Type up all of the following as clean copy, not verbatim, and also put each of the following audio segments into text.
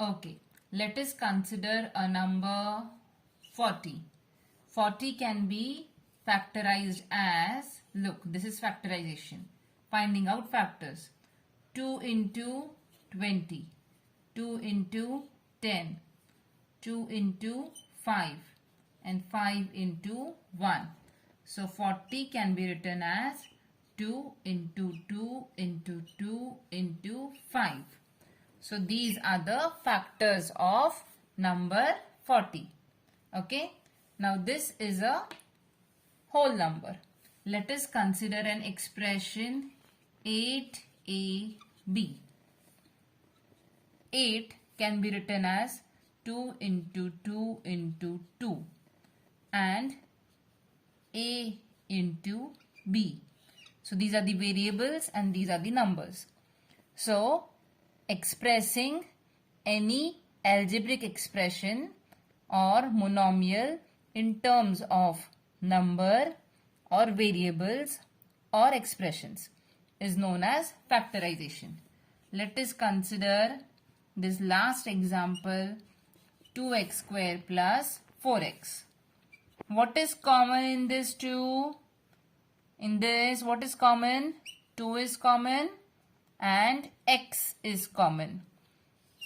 Okay, let us consider a number 40. 40 can be factorized as, look, this is factorization. Finding out factors. 2 into 20, 2 into 10, 2 into 5, and 5 into 1. So 40 can be written as 2 into 2 into 2 into 5. So these are the factors of number 40. Okay. Now this is a whole number. Let us consider an expression 8ab. 8 can be written as 2 into 2 into 2 and a into b. So these are the variables and these are the numbers. So expressing any algebraic expression or monomial in terms of number or variables or expressions is known as factorization. Let us consider this last example, 2x square plus 4x. What is common in this 2? In this, what is common? 2 is common and x is common.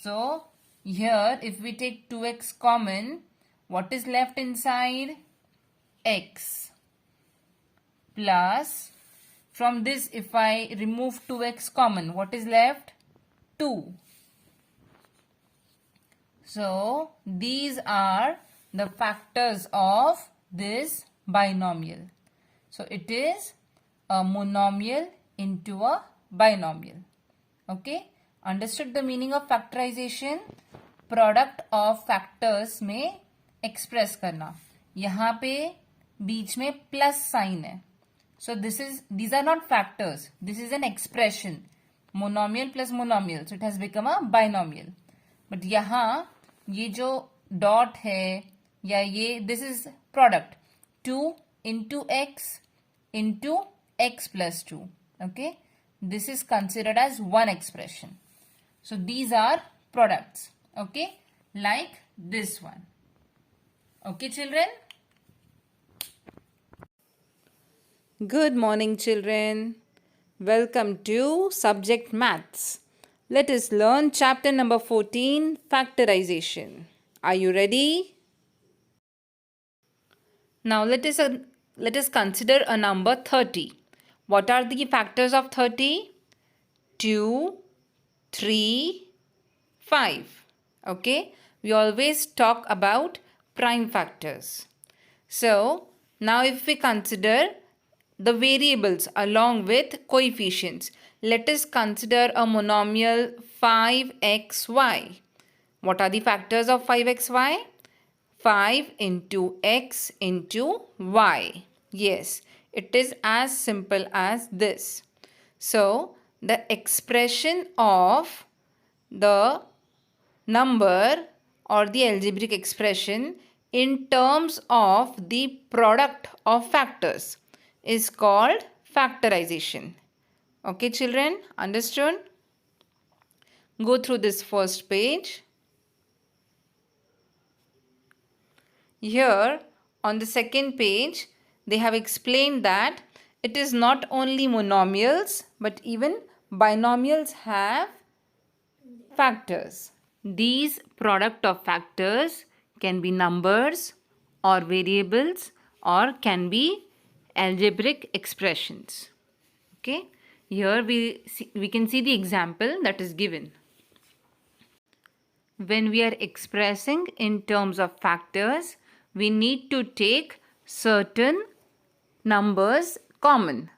So here if we take 2x common, what is left inside? X plus, from this if I remove 2x common, what is left? 2. So these are the factors of this binomial. So it is a monomial into a binomial. Okay, understood the meaning of factorization? Product of factors में express करना. यहाँ पे बीच में plus sign है. So these are not factors. This is an expression. Monomial plus monomial. So it has become a binomial. But यहाँ ये जो dot है या ये, this is product. 2 into x into x plus 2. Okay. This is considered as one expression. So these are products. Okay. Like this one. Okay, children. Good morning, children. Welcome to Subject Maths. Let us learn chapter number 14, Factorization. Are you ready? Now let us consider a number 30. What are the factors of 30? 2, 3, 5. Okay, we always talk about prime factors. So now if we consider the variables along with coefficients, let us consider a monomial 5xy. What are the factors of 5xy? 5 into x into y. Yes, it is as simple as this. So the expression of the number or the algebraic expression in terms of the product of factors is called factorization. Okay, children, understood? Go through this first page. Here on the second page, they have explained that it is not only monomials but even binomials have factors. These product of factors can be numbers or variables or can be algebraic expressions. Okay, here we can see the example that is given. When we are expressing in terms of factors, we need to take certain numbers common.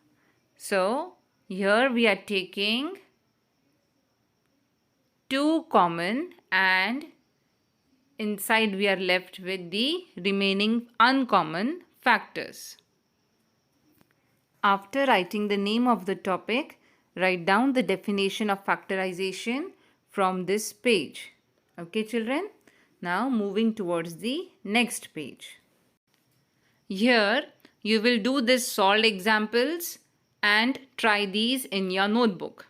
So here we are taking 2 common and inside we are left with the remaining uncommon factors. After writing the name of the topic, write down the definition of factorization from this page. Okay, children? Now moving towards the next page. Here you will do this solved examples and try these in your notebook.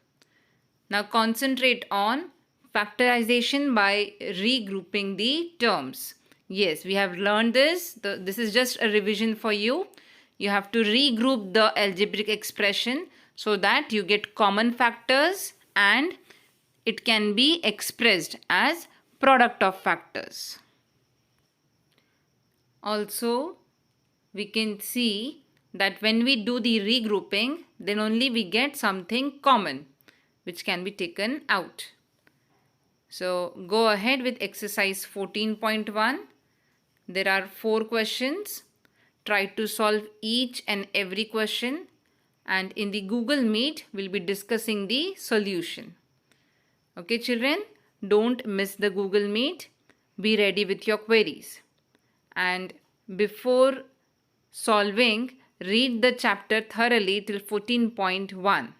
Now concentrate on factorization by regrouping the terms. Yes, we have learned this. This is just a revision for you. You have to regroup the algebraic expression so that you get common factors and it can be expressed as product of factors. Also, we can see that when we do the regrouping, then only we get something common which can be taken out. So go ahead with exercise 14.1. There are 4 questions. Try to solve each and every question, and in the Google Meet we'll be discussing the solution. Okay children, don't miss the Google Meet. Be ready with your queries. And before solving, read the chapter thoroughly till 14.1.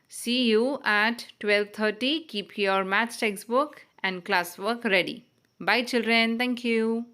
See you at 12:30. Keep your maths textbook and classwork ready. Bye children. Thank you.